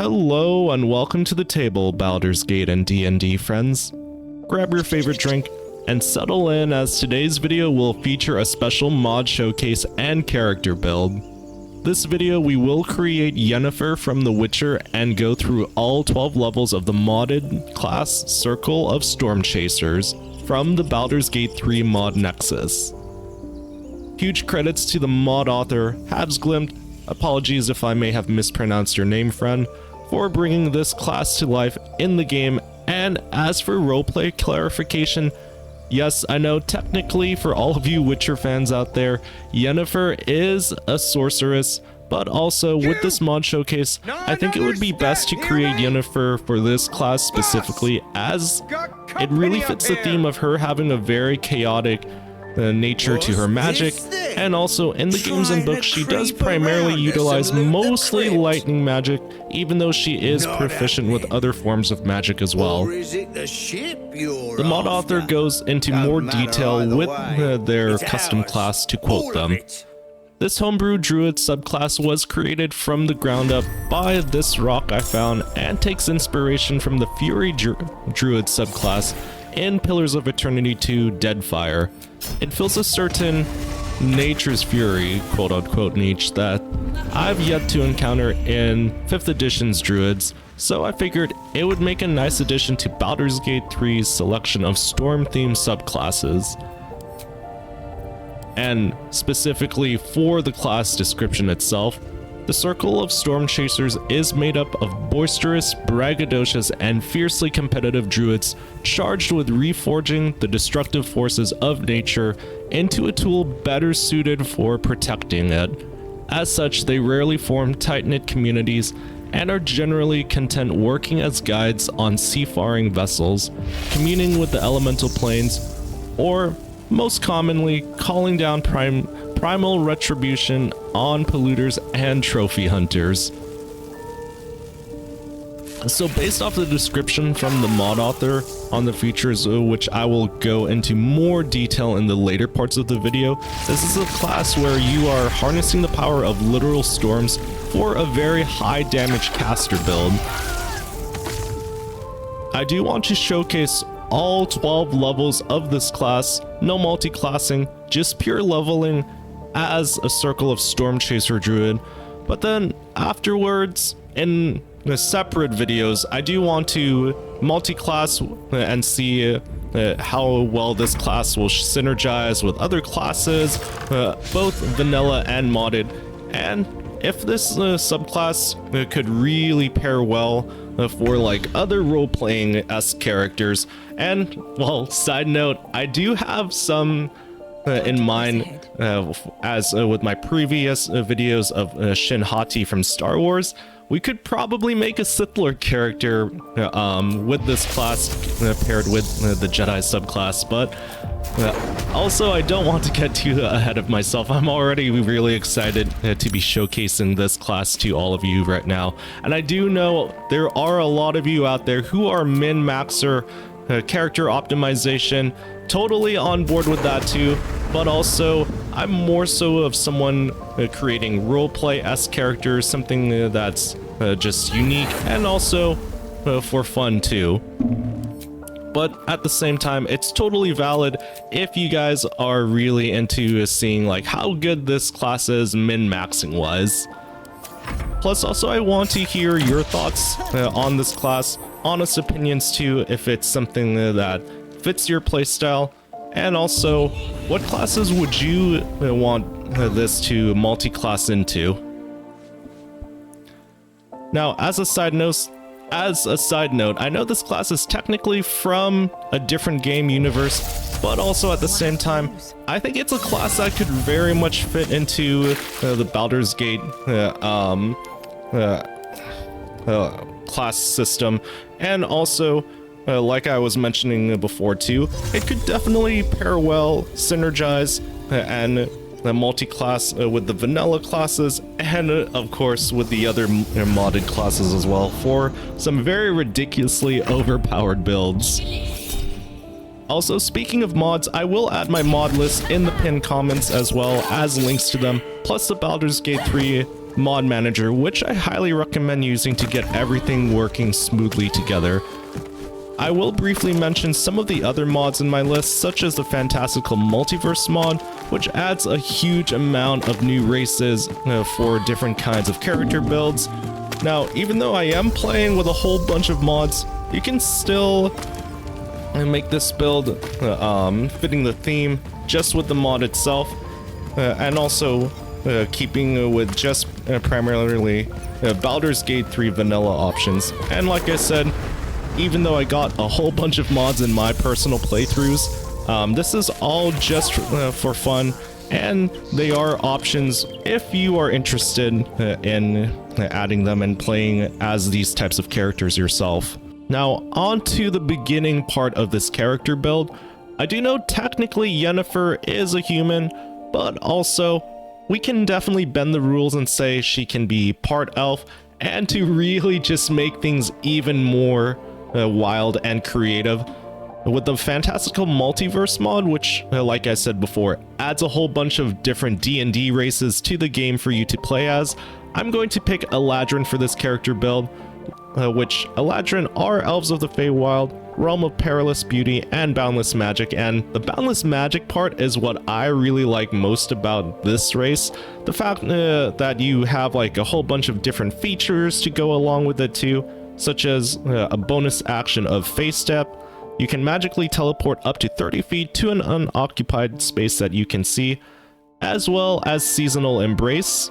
Hello and welcome to the table, Baldurs Gate and DND friends. Grab your favorite drink and settle in, as today's video will feature a special mod showcase and character build. This video we will create Yeneffer from The Witcher and go through all 12 levels of the modded class Circle of StormChasers from the Baldurs Gate 3 mod Nexus. Huge credits to the mod author, Habsglimt. Apologies if I may have mispronounced your name, friend, for bringing this class to life in the game. And as for roleplay clarification, yes, I know technically for all of you Witcher fans out there, Yennefer is a sorceress, but also with this mod showcase, I think it would be best to create Yennefer for this class specifically, as it really fits the theme of her having a very chaotic nature to her magic, and also in the games and books she does primarily utilize mostly lightning magic, even though she is proficient with other forms of magic as well. The mod author goes into more detail with their custom class, to quote them. This homebrew Druid subclass was created from the ground up by this rock I found, and takes inspiration from the Fury Druid subclass in Pillars of Eternity 2 Deadfire. It feels a certain nature's fury, quote-unquote niche, that I've yet to encounter in 5th edition's Druids, so I figured it would make a nice addition to Baldur's Gate 3's selection of storm-themed subclasses. And specifically for the class description itself, the Circle of StormChasers is made up of boisterous, braggadocious, and fiercely competitive druids charged with reforging the destructive forces of nature into a tool better suited for protecting it. As such, they rarely form tight-knit communities and are generally content working as guides on seafaring vessels, communing with the elemental planes, or most commonly calling down primal retribution on polluters and trophy hunters. So based off the description from the mod author on the features, which I will go into more detail in the later parts of the video, this is a class where you are harnessing the power of literal storms for a very high damage caster build. I do want to showcase all 12 levels of this class, no multi-classing, just pure leveling as a Circle of StormChaser Druid. But then afterwards, in the separate videos, I do want to multi-class and see how well this class will synergize with other classes, both vanilla and modded, and if this subclass could really pair well for like other role-playing-esque characters. And, well, side note, I do have some in mind, as with my previous videos of Shin Hati from Star Wars. We could probably make a Sith Lord character with this class paired with the Jedi subclass, but also I don't want to get too ahead of myself. I'm already really excited to be showcasing this class to all of you right now, and I do know there are a lot of you out there who are min-maxer character optimization, totally on board with that too, but also I'm more so of someone creating roleplay-esque characters, something that's just unique and also for fun too. But at the same time, it's totally valid if you guys are really into seeing like how good this class's min-maxing was. Plus, also I want to hear your thoughts on this class, honest opinions too, if it's something that fits your playstyle, and also what classes would you want this to multi-class into. Now, as a side note, I know this class is technically from a different game universe, but also at the same time, I think it's a class that could very much fit into the Baldur's Gate class system, and also like I was mentioning before too, it could definitely pair well, synergize, and multi-class with the vanilla classes, and of course with the other modded classes as well, for some very ridiculously overpowered builds. Also, speaking of mods, I will add my mod list in the pinned comments as well as links to them, plus the Baldur's Gate 3 mod manager, which I highly recommend using to get everything working smoothly together. I will briefly mention some of the other mods in my list, such as the Fantastical Multiverse mod, which adds a huge amount of new races for different kinds of character builds. Now, even though I am playing with a whole bunch of mods, you can still make this build fitting the theme just with the mod itself, and also keeping with just primarily Baldur's Gate 3 vanilla options. And like I said, even though I got a whole bunch of mods in my personal playthroughs, this is all just for fun, and they are options if you are interested in adding them and playing as these types of characters yourself. Now, on to the beginning part of this character build. I do know technically Yennefer is a human, but also we can definitely bend the rules and say she can be part elf, and to really just make things even more wild and creative, with the Fantastical Multiverse mod, which, like I said before, adds a whole bunch of different D&D races to the game for you to play as. I'm going to pick Eladrin for this character build, which Eladrin are elves of the Feywild, realm of perilous beauty and boundless magic, and the boundless magic part is what I really like most about this race. The fact that you have like a whole bunch of different features to go along with it too, such as a bonus action of Face Step. You can magically teleport up to 30 feet to an unoccupied space that you can see, as well as Seasonal Embrace.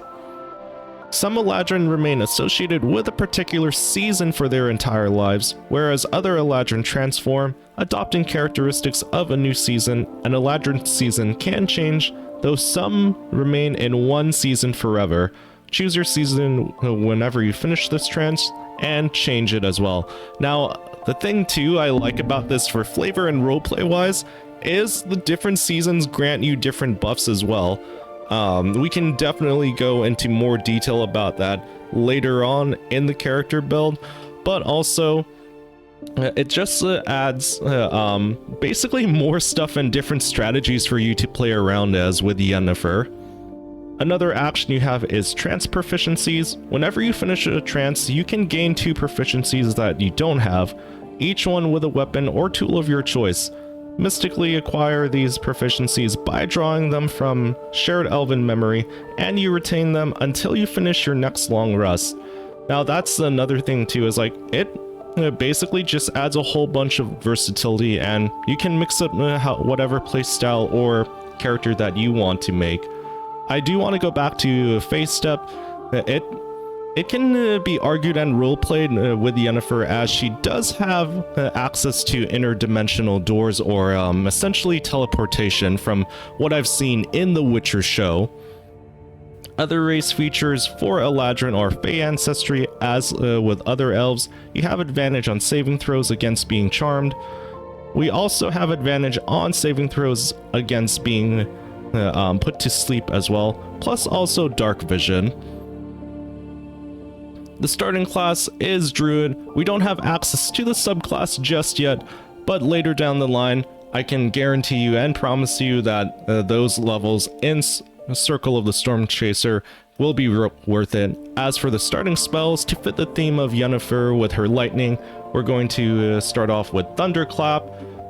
Some Eladrin remain associated with a particular season for their entire lives, whereas other Eladrin transform, adopting characteristics of a new season. An Eladrin season can change, though some remain in one season forever. Choose your season whenever you finish this trance, and change it as well. Now, the thing too I like about this for flavor and roleplay wise is the different seasons grant you different buffs as well. We can definitely go into more detail about that later on in the character build, but also it just adds basically more stuff and different strategies for you to play around as with Yennefer. Another action you have is trance proficiencies. Whenever you finish a trance, you can gain 2 proficiencies that you don't have, each one with a weapon or tool of your choice. Mystically acquire these proficiencies by drawing them from shared elven memory, and you retain them until you finish your next long rest. Now that's another thing too, is like it basically just adds a whole bunch of versatility, and you can mix up whatever playstyle or character that you want to make. I do want to go back to Face Step. It can be argued and roleplayed with Yennefer, as she does have access to interdimensional doors, or essentially teleportation, from what I've seen in the Witcher show. Other race features for Eladrin are Fey ancestry. As with other elves, you have advantage on saving throws against being charmed. We also have advantage on saving throws against being put to sleep as well, plus also dark vision. The starting class is Druid. We don't have access to the subclass just yet, but later down the line, I can guarantee you and promise you that those levels in Circle of the Stormchaser will be worth it. As for the starting spells, to fit the theme of Yennefer with her lightning, we're going to start off with Thunderclap,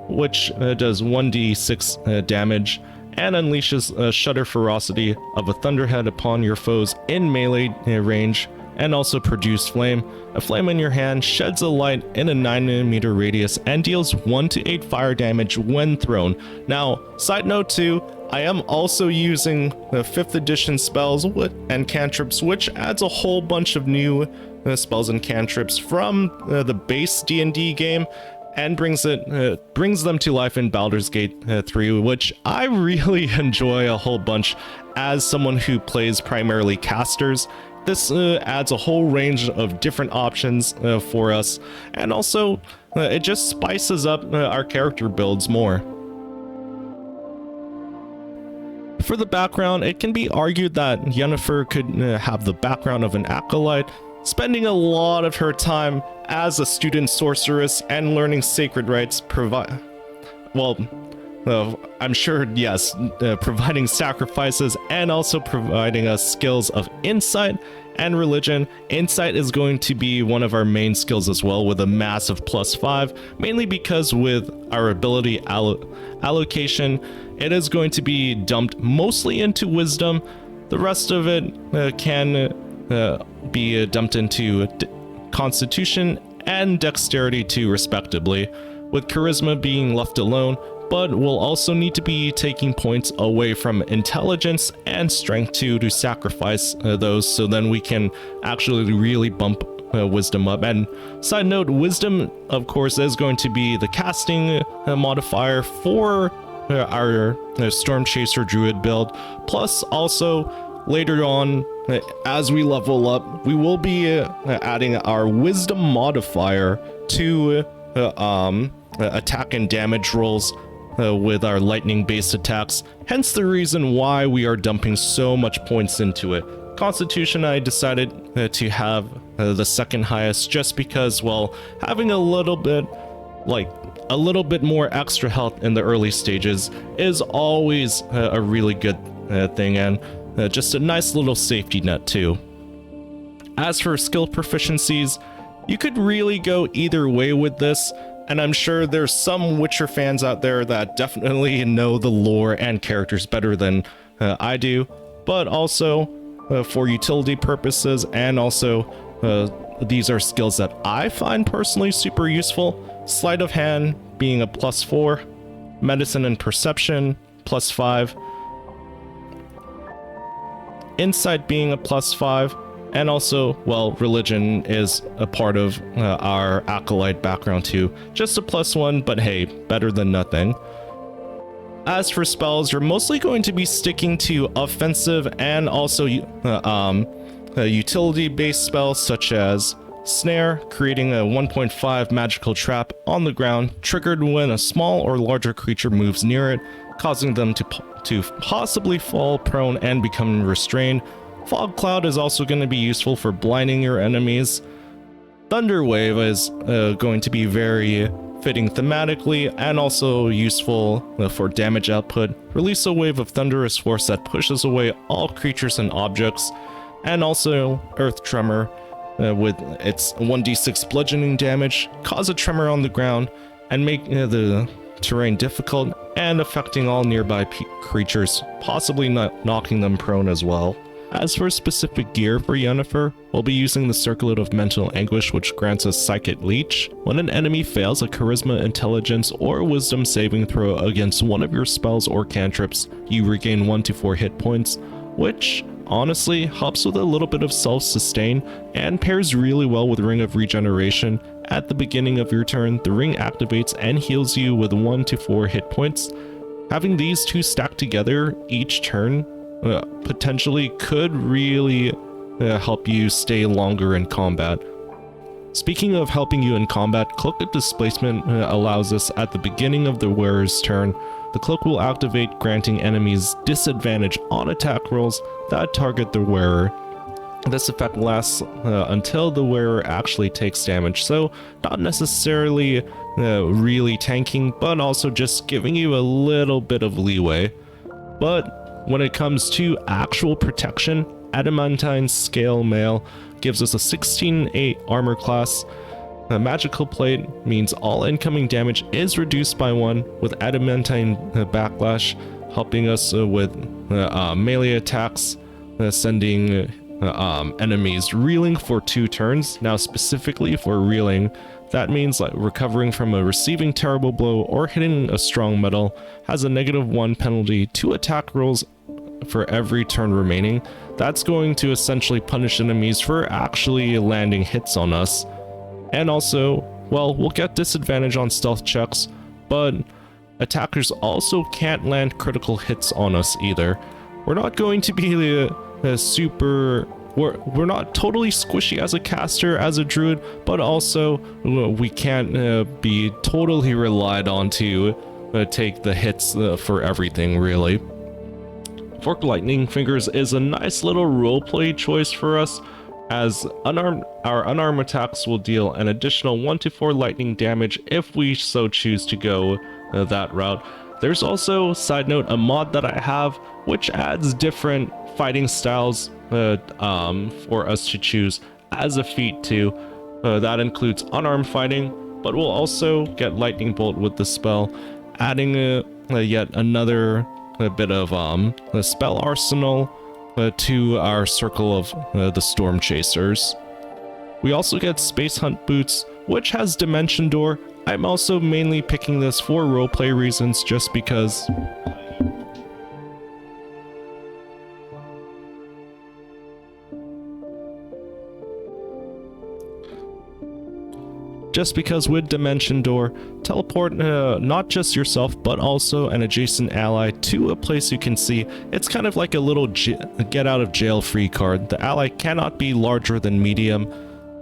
which does 1d6 damage, and unleashes a Shudder Ferocity of a Thunderhead upon your foes in melee range, and also Produce Flame. A flame in your hand sheds a light in a 9mm radius and deals 1 to 8 fire damage when thrown. Now, side note too, I am also using the 5th edition spells and cantrips, which adds a whole bunch of new spells and cantrips from the base D&D game, and brings them to life in Baldur's Gate 3, which I really enjoy a whole bunch as someone who plays primarily casters. This adds a whole range of different options for us, and also it just spices up our character builds more. For the background, it can be argued that Yennefer could have the background of an acolyte, spending a lot of her time as a student sorceress and learning sacred rites I'm sure, yes, providing sacrifices and also providing us skills of insight and religion. Insight is going to be one of our main skills as well, with a massive +5, mainly because with our ability allocation, it is going to be dumped mostly into wisdom. The rest of it can be dumped into constitution and dexterity too, respectively, with charisma being left alone, but we'll also need to be taking points away from intelligence and strength too, to sacrifice those, so then we can actually really bump wisdom up. And side note, wisdom of course is going to be the casting modifier for our Stormchaser Druid build, plus also later on as we level up, we will be adding our wisdom modifier to attack and damage rolls with our lightning based attacks, hence the reason why we are dumping so much points into it. Constitution, I decided to have the second highest, just because, well, having a little bit more extra health in the early stages is always a really good thing, and just a nice little safety net too. As for skill proficiencies, you could really go either way with this, and I'm sure there's some Witcher fans out there that definitely know the lore and characters better than I do, but also for utility purposes, and also these are skills that I find personally super useful. Sleight of hand being a +4, medicine and perception +5, insight being a +5, and also, well, religion is a part of our acolyte background too. Just a +1, but hey, better than nothing. As for spells, you're mostly going to be sticking to offensive and also utility-based spells such as Snare, creating a 1.5 magical trap on the ground, triggered when a small or larger creature moves near it, causing them to possibly fall prone and become restrained. Fog Cloud is also going to be useful for blinding your enemies. Thunder Wave is going to be very fitting thematically and also useful for damage output. Release a wave of thunderous force that pushes away all creatures and objects. And also Earth Tremor, with its 1d6 bludgeoning damage, cause a tremor on the ground and make the terrain difficult and affecting all nearby creatures, possibly knocking them prone as well. As for specific gear for Yennefer, we'll be using the Circlet of Mental Anguish, which grants us Psychic Leech. When an enemy fails a Charisma, Intelligence, or Wisdom saving throw against one of your spells or cantrips, you regain 1 to 4 hit points, which honestly helps with a little bit of self-sustain and pairs really well with Ring of Regeneration. At the beginning of your turn, the ring activates and heals you with 1 to 4 hit points. Having these two stacked together each turn potentially could really help you stay longer in combat. Speaking of helping you in combat, Cloak of Displacement allows us at the beginning of the wearer's turn. The cloak will activate, granting enemies disadvantage on attack rolls that target the wearer. This effect lasts until the wearer actually takes damage, so not necessarily really tanking, but also just giving you a little bit of leeway. But when it comes to actual protection, Adamantine Scale Mail gives us a 16-8 armor class. A magical plate means all incoming damage is reduced by 1, with Adamantine Backlash helping us with melee attacks, sending enemies reeling for 2 turns. Now specifically for reeling, that means like recovering from a receiving terrible blow or hitting a strong metal has a -1 penalty to attack rolls for every turn remaining. That's going to essentially punish enemies for actually landing hits on us. And also, well, we'll get disadvantage on stealth checks, but attackers also can't land critical hits on us either. We're not going to be we're not totally squishy as a caster, as a druid, but also we can't be totally relied on to take the hits for everything, really. Forked Lightning Fingers is a nice little roleplay choice for us, as our unarmed attacks will deal an additional 1 to 4 lightning damage if we so choose to go that route. There's also, side note, a mod that I have which adds different fighting styles for us to choose as a feat too. That includes unarmed fighting, but we'll also get lightning bolt with the spell, adding yet another bit of a spell arsenal to our Circle of the StormChasers. We also get Space Hunt boots, which has Dimension Door. I'm also mainly picking this for roleplay reasons, just because with Dimension Door, teleport not just yourself but also an adjacent ally to a place you can see. It's kind of like a little get out of jail free card. The ally cannot be larger than medium,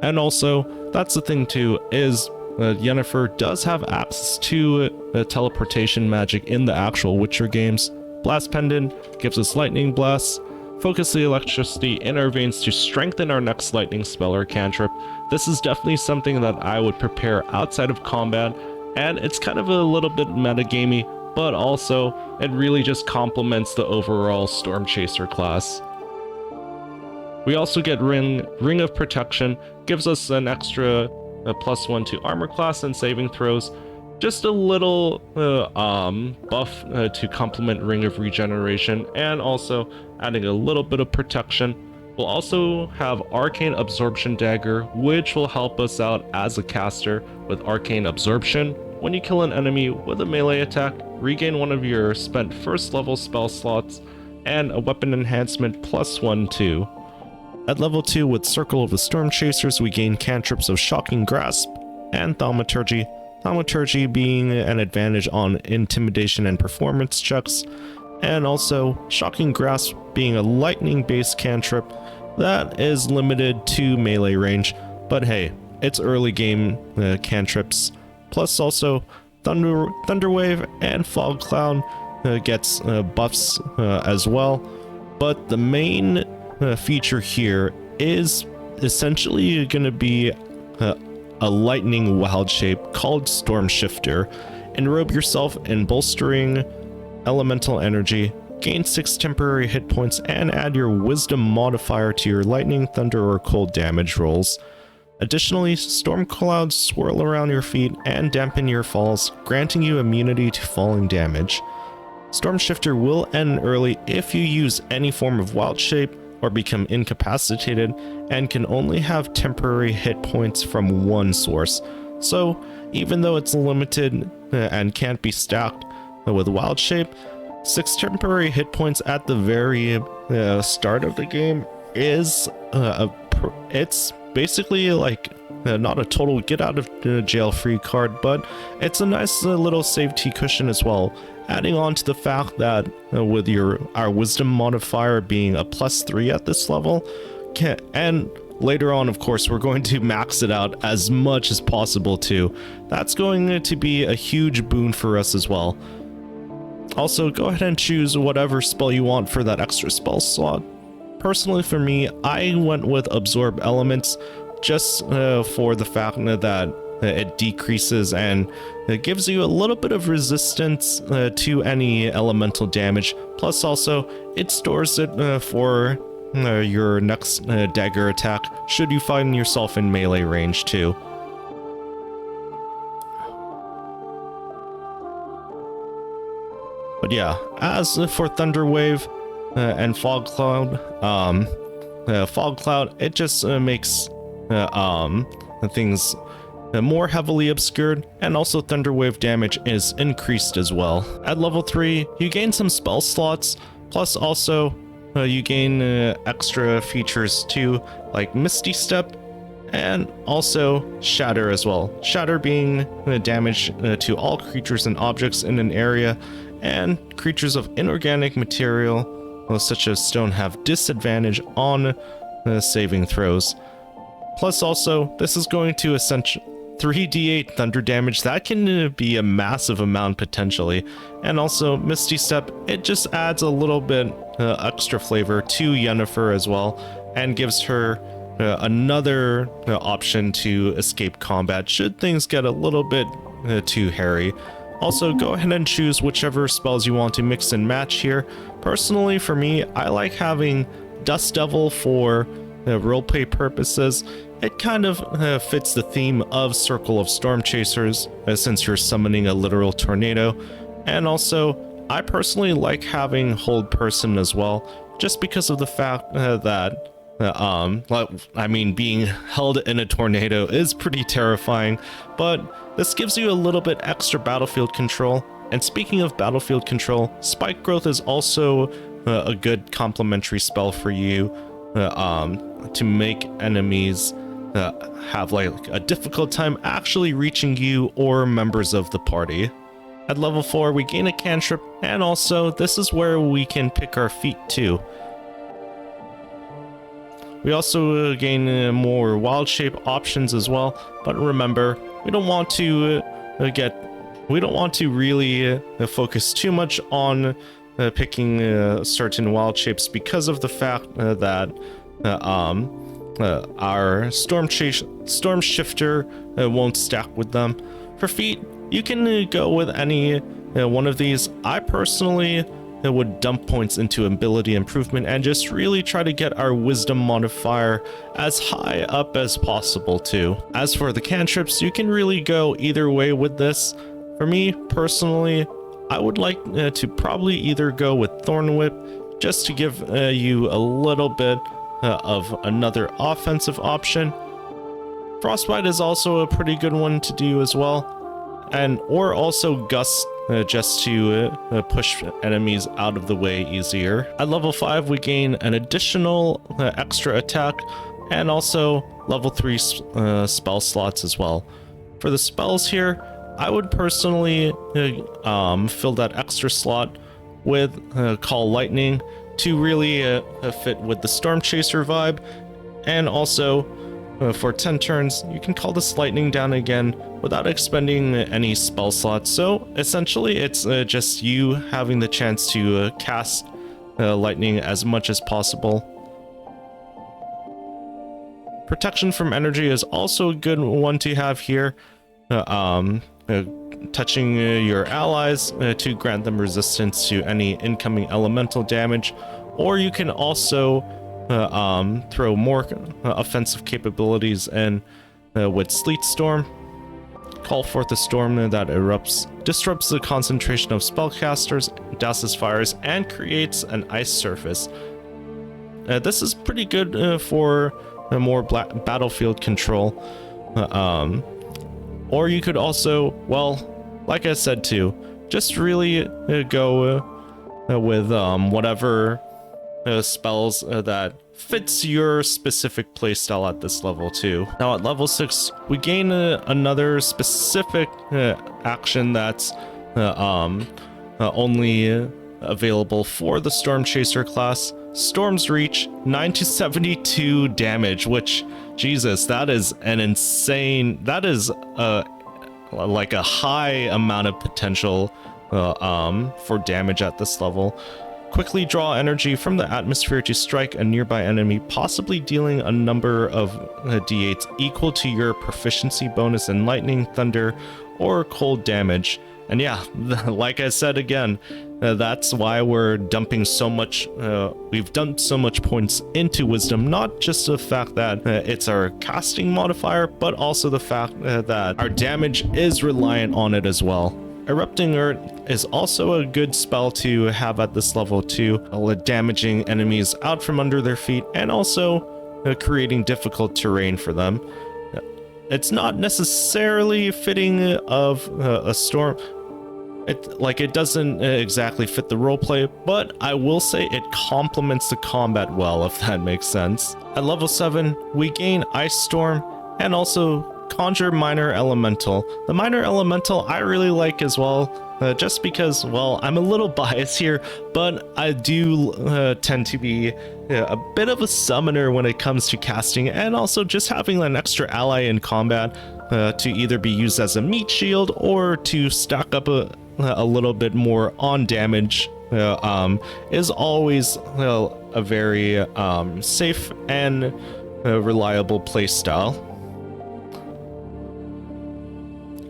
and also that's the thing too, is Yennefer does have access to teleportation magic in the actual Witcher games. Blast Pendant gives us lightning blasts. Focus the electricity in our veins to strengthen our next lightning spell or cantrip. This is definitely something that I would prepare outside of combat, and it's kind of a little bit metagamey, but also it really just complements the overall Stormchaser class. We also get Ring of Protection, gives us an extra +1 to armor class and saving throws. Just a little buff to complement Ring of Regeneration, and also adding a little bit of protection. We'll also have Arcane Absorption Dagger, which will help us out as a caster with Arcane Absorption. When you kill an enemy with a melee attack, regain one of your spent first level spell slots, and a weapon enhancement +1 too. At level 2 with Circle of the StormChasers, we gain cantrips of Shocking Grasp and Thaumaturgy. Thaumaturgy being an advantage on intimidation and performance checks, and also Shocking Grasp being a lightning based cantrip that is limited to melee range, but hey, it's early game cantrips. Plus also Thunderwave and Fog Cloud gets buffs as well, but the main feature here is essentially going to be a lightning wild shape called Storm Shifter. Enrobe yourself in bolstering elemental energy, gain 6 temporary hit points, and add your wisdom modifier to your lightning, thunder, or cold damage rolls. Additionally, storm clouds swirl around your feet and dampen your falls, granting you immunity to falling damage. Storm Shifter will end early if you use any form of wild shape or become incapacitated, and can only have temporary hit points from one source. So even though it's limited and can't be stacked with wild shape, 6 temporary hit points at the very start of the game is it's basically like not a total get out of jail free card, but it's a nice little safety cushion as well. Adding on to the fact that with our wisdom modifier being a +3 at this level, and later on of course we're going to max it out as much as possible too. That's going to be a huge boon for us as well. Also, go ahead and choose whatever spell you want for that extra spell slot. Personally for me, I went with Absorb Elements, just for the fact that it decreases and it gives you a little bit of resistance to any elemental damage. Plus also, it stores it for your next dagger attack, should you find yourself in melee range too. But yeah, as for Thunderwave and Fog Cloud, Fog Cloud, it just makes things more heavily obscured, and also Thunderwave damage is increased as well. At level 3, you gain some spell slots, plus also you gain extra features too, like Misty Step, and also Shatter as well. Shatter being damage to all creatures and objects in an area, and creatures of inorganic material, such as stone, have disadvantage on saving throws. Plus also, this is going to essentially 3d8 thunder damage. That can be a massive amount potentially. And also Misty Step, it just adds a little bit extra flavor to Yennefer as well, and gives her another option to escape combat should things get a little bit too hairy. Also, go ahead and choose whichever spells you want to mix and match here. Personally, for me, I like having Dust Devil for roleplay purposes. It kind of fits the theme of Circle of Stormchasers, since you're summoning a literal tornado. And also, I personally like having Hold Person as well, just because of the fact that being held in a tornado is pretty terrifying, but this gives you a little bit extra battlefield control. And speaking of battlefield control, Spike Growth is also a good complementary spell for you to make enemies have like a difficult time actually reaching you or members of the party. At level 4, we gain a cantrip, and also this is where we can pick our feat too. We also gain more wild shape options as well, but remember, we don't want to really focus too much on picking certain wild shapes because of the fact that our Storm Shifter won't stack with them. For feat, you can go with any one of these. I personally would dump points into ability improvement and just really try to get our wisdom modifier as high up as possible too. As for the cantrips, you can really go either way with this. For me personally, I would like to probably either go with Thorn Whip just to give you a little bit of another offensive option. Frostbite is also a pretty good one to do as well, or also Gust just to push enemies out of the way easier. At level 5, we gain an additional extra attack and also level 3 spell slots as well. For the spells here, I would personally fill that extra slot with Call Lightning to really fit with the Storm Chaser vibe, and also for 10 turns, you can call this lightning down again without expending any spell slots. So essentially, it's just you having the chance to cast lightning as much as possible. Protection from energy is also a good one to have here. Touching your allies to grant them resistance to any incoming elemental damage, or you can also throw more offensive capabilities in with Sleet Storm. Call forth a storm that disrupts the concentration of spellcasters, douses fires, and creates an ice surface. This is pretty good for more battlefield control. Or you could also, well, like I said too, just really go with whatever spells that fits your specific playstyle at this level too. Now at level 6, we gain another specific action that's only available for the Storm Chaser class. Storm's Reach, 9 to 72 damage, which, Jesus, that is an insane, that is like a high amount of potential for damage at this level. Quickly draw energy from the atmosphere to strike a nearby enemy, possibly dealing a number of d8s equal to your proficiency bonus in lightning, thunder, or cold damage. And yeah, like I said again, that's why we're dumping so much, we've dumped so much points into Wisdom, not just the fact that it's our casting modifier, but also the fact that our damage is reliant on it as well. Erupting Earth is also a good spell to have at this level too, damaging enemies out from under their feet and also creating difficult terrain for them. It's not necessarily fitting of a storm. It doesn't exactly fit the roleplay, but I will say it complements the combat well, if that makes sense. At level 7, we gain Ice Storm and also Conjure Minor Elemental. The Minor Elemental I really like as well, just because, well, I'm a little biased here, but I do tend to be a bit of a summoner when it comes to casting, and also just having an extra ally in combat to either be used as a meat shield or to stack up a little bit more on damage is always a very safe and reliable playstyle.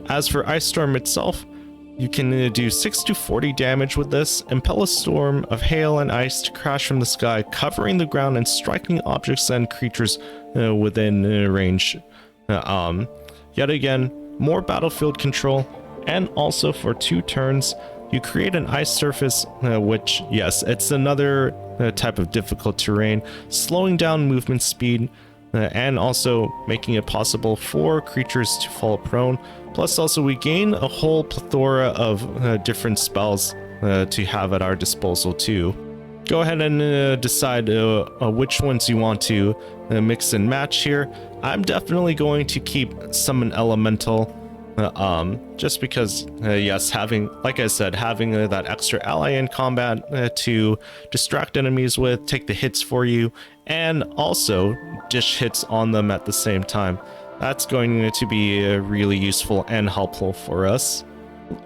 As for Ice Storm itself, You can do 6 to 40 damage with this. Impel a storm of hail and ice to crash from the sky, covering the ground and striking objects and creatures within range. Yet again, more battlefield control, and also for 2 turns, you create an ice surface, which, yes, it's another type of difficult terrain, slowing down movement speed, and also making it possible for creatures to fall prone. Plus also we gain a whole plethora of different spells to have at our disposal too. Go ahead and decide which ones you want to mix and match here. I'm definitely going to keep Summon Elemental, just because, yes, having, like I said, having that extra ally in combat to distract enemies with, take the hits for you, and also dish hits on them at the same time. That's going to be really useful and helpful for us.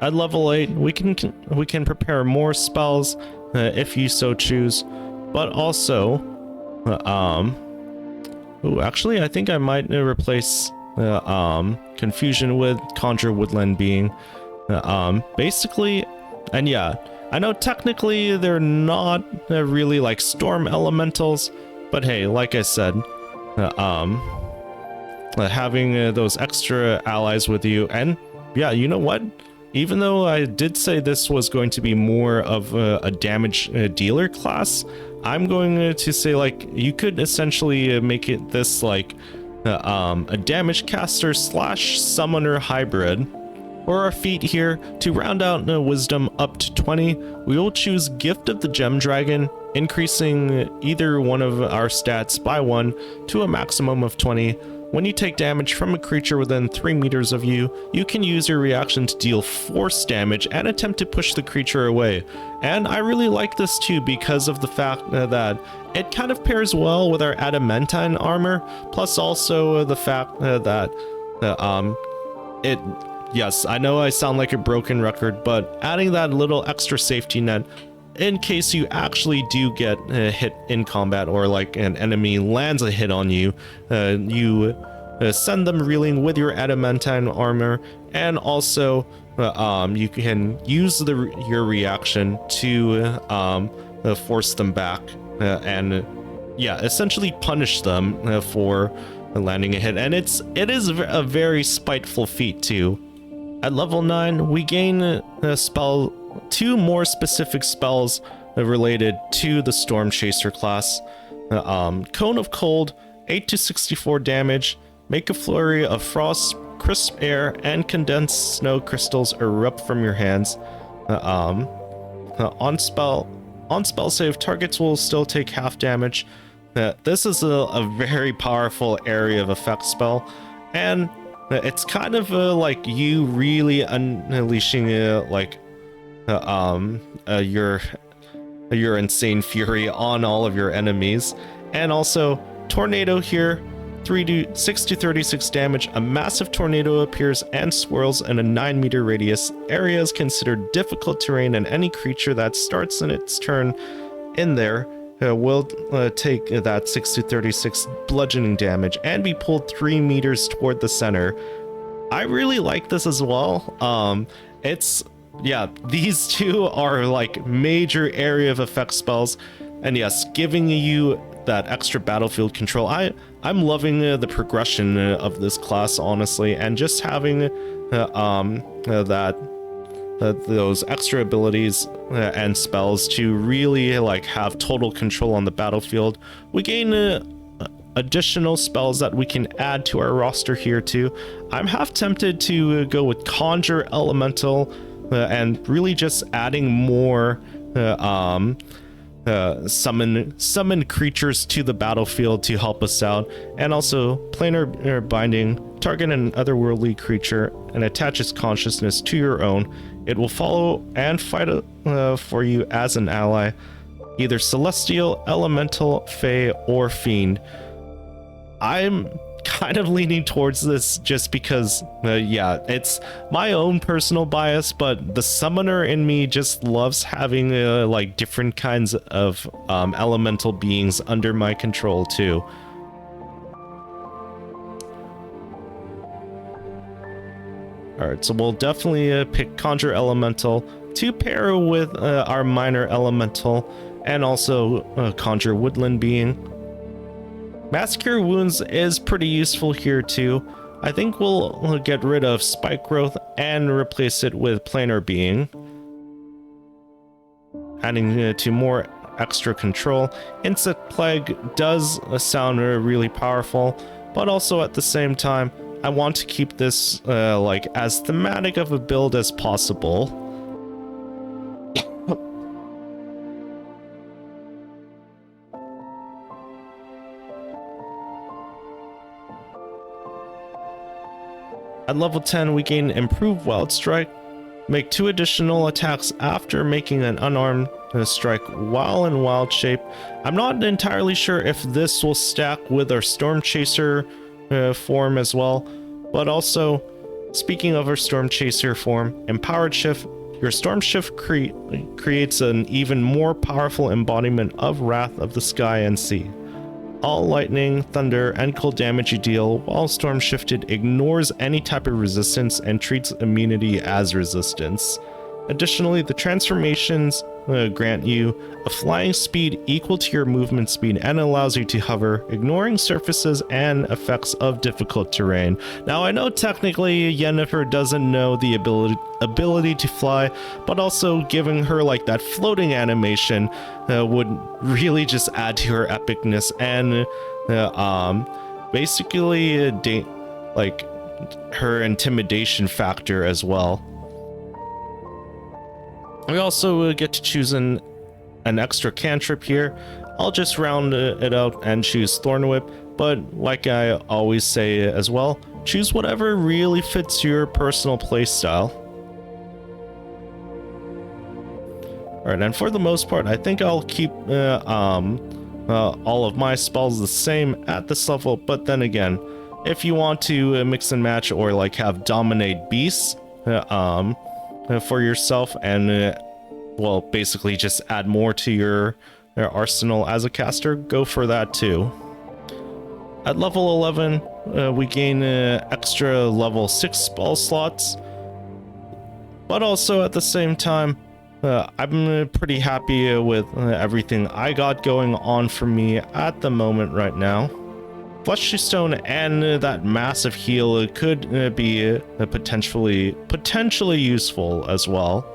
At level 8, we can prepare more spells if you so choose, but also, actually, I think I might replace Confusion with Conjure Woodland Being. Basically, and yeah, I know technically they're not really like storm elementals, but hey, like I said, having those extra allies with you, and yeah, you know what? Even though I did say this was going to be more of a damage dealer class, I'm going to say, like, you could essentially make it this like a damage caster slash summoner hybrid. For our feat here, to round out wisdom up to 20, we will choose Gift of the Gem Dragon, increasing either one of our stats by 1 to a maximum of 20. When you take damage from a creature within 3 meters of you, you can use your reaction to deal force damage and attempt to push the creature away. And I really like this too because of the fact that it kind of pairs well with our adamantine armor, plus also the fact that yes, I know I sound like a broken record, but adding that little extra safety net in case you actually do get hit in combat, or like an enemy lands a hit on you, you send them reeling with your adamantine armor, and also you can use your reaction to force them back and yeah, essentially punish them for landing a hit. And it is a very spiteful feat too. At level 9, we gain a spell, 2 more specific spells related to the Stormchaser class. Cone of Cold, 8 to 64 damage, make a flurry of frost, crisp air, and condensed snow crystals erupt from your hands. On spell save, targets will still take half damage. This is a very powerful area of effect spell, and it's kind of like you really unleashing like your insane fury on all of your enemies. And also Tornado here, 6 to 36 damage. A massive tornado appears and swirls in a 9-meter radius. Area is considered difficult terrain, and any creature that starts in its turn in there will take that 6 to 36 bludgeoning damage and be pulled 3 meters toward the center. I really like this as well. Yeah, these two are like major area of effect spells, and yes, giving you that extra battlefield control. I'm loving the progression of this class, honestly, and just having those extra abilities and spells to really like have total control on the battlefield. We gain additional spells that we can add to our roster here too. I'm half tempted to go with Conjure Elemental and really just adding more summon creatures to the battlefield to help us out, and also Planar Binding, target an otherworldly creature and attach its consciousness to your own. It will follow and fight for you as an ally, either celestial, elemental, fey, or fiend. I'm kind of leaning towards this just because, yeah, it's my own personal bias, but the summoner in me just loves having like different kinds of elemental beings under my control too. Alright, so we'll definitely pick Conjure Elemental to pair with our Minor Elemental, and also Conjure Woodland Being. Mass Cure Wounds is pretty useful here too. I think we'll get rid of Spike Growth and replace it with Planar Being, adding to more extra control. Insect Plague does sound really powerful, but also at the same time, I want to keep this like as thematic of a build as possible. At level 10, we gain Improved Wild Strike, make 2 additional attacks after making an unarmed strike while in wild shape. I'm not entirely sure if this will stack with our Stormchaser form as well, but also, speaking of our Stormchaser form, Empowered Shift, your Storm Shift creates an even more powerful embodiment of Wrath of the Sky and Sea. All lightning, thunder, and cold damage you deal while Storm Shifted ignores any type of resistance and treats immunity as resistance. Additionally, the transformations grant you a flying speed equal to your movement speed and allows you to hover, ignoring surfaces and effects of difficult terrain. Now, I know technically Yennefer doesn't know the ability to fly, but also giving her like that floating animation would really just add to her epicness and basically like her intimidation factor as well. We also get to choose an extra cantrip here. I'll just round it out and choose Thorn Whip, but like I always say as well, choose whatever really fits your personal playstyle. Alright, and for the most part, I think I'll keep all of my spells the same at this level, but then again, if you want to mix and match or like have Dominate Beasts, for yourself and well, basically just add more to your arsenal as a caster, go for that too. At level 11, we gain extra level 6 spell slots, but also at the same time, I'm pretty happy with everything I got going on for me at the moment right now. Fleshy Stone and that massive heal could be potentially useful as well.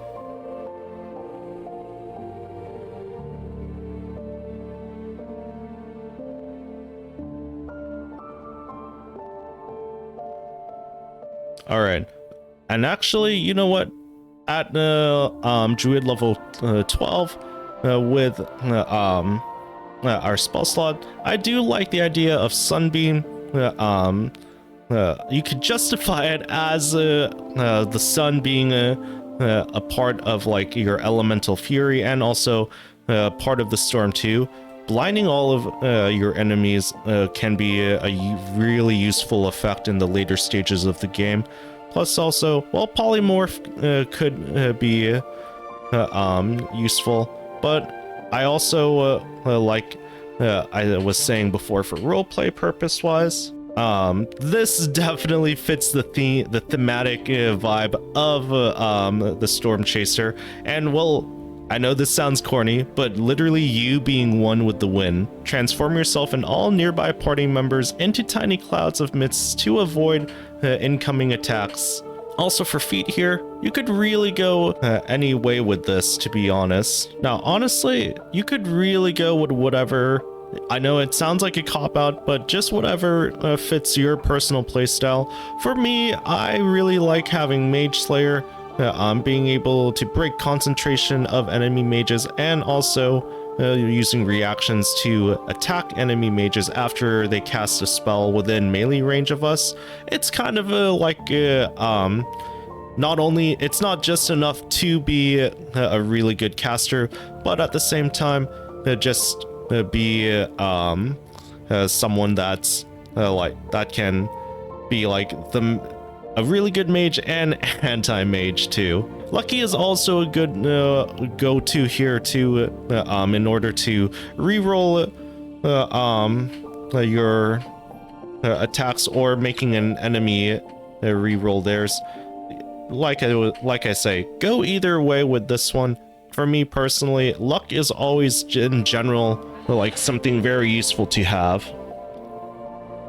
All right, and actually, you know what? At Druid level 12, with our spell slot, I do like the idea of Sunbeam. You could justify it as the sun being a part of like your elemental fury and also part of the storm too. Blinding all of your enemies can be a really useful effect in the later stages of the game. Plus also, well, polymorph could be useful, but I also like I was saying before, for roleplay purpose wise, this definitely fits the thematic vibe of the Stormchaser. And well, I know this sounds corny, but literally you being one with the wind. Transform yourself and all nearby party members into tiny clouds of mist to avoid incoming attacks. Also for feat here, you could really go any way with this, to be honest. Now, honestly, you could really go with whatever. I know it sounds like a cop-out, but just whatever fits your personal playstyle. For me, I really like having Mage Slayer, being able to break concentration of enemy mages, and also using reactions to attack enemy mages after they cast a spell within melee range of us. It's kind of not only, it's not just enough to be a really good caster, but at the same time, just be someone that's like that can be like a really good mage and anti-mage too. Lucky is also a good go-to here too, in order to reroll your attacks or making an enemy reroll theirs. like I say, go either way with this one. For me personally, luck is always in general like something very useful to have.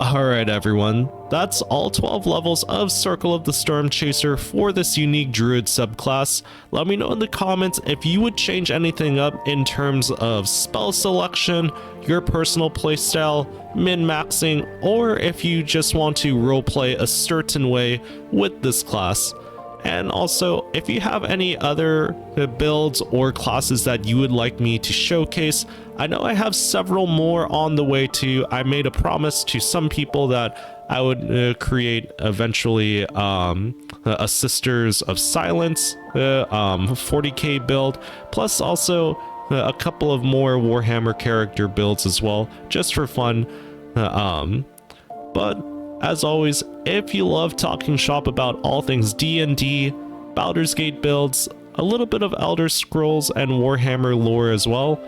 Alright everyone, that's all 12 levels of Circle of the Stormchaser for this unique Druid subclass. Let me know in the comments if you would change anything up in terms of spell selection, your personal playstyle, min-maxing, or if you just want to roleplay a certain way with this class. And also, if you have any other builds or classes that you would like me to showcase, I know I have several more on the way too. I made a promise to some people that I would create eventually a Sisters of Silence 40k build, plus also a couple of more Warhammer character builds as well, just for fun. But as always, if you love talking shop about all things D&D, Baldurs Gate builds, a little bit of Elder Scrolls and Warhammer lore as well,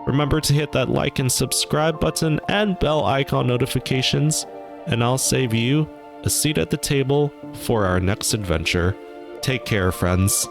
remember to hit that like and subscribe button and bell icon notifications, and I'll save you a seat at the table for our next adventure. Take care, friends.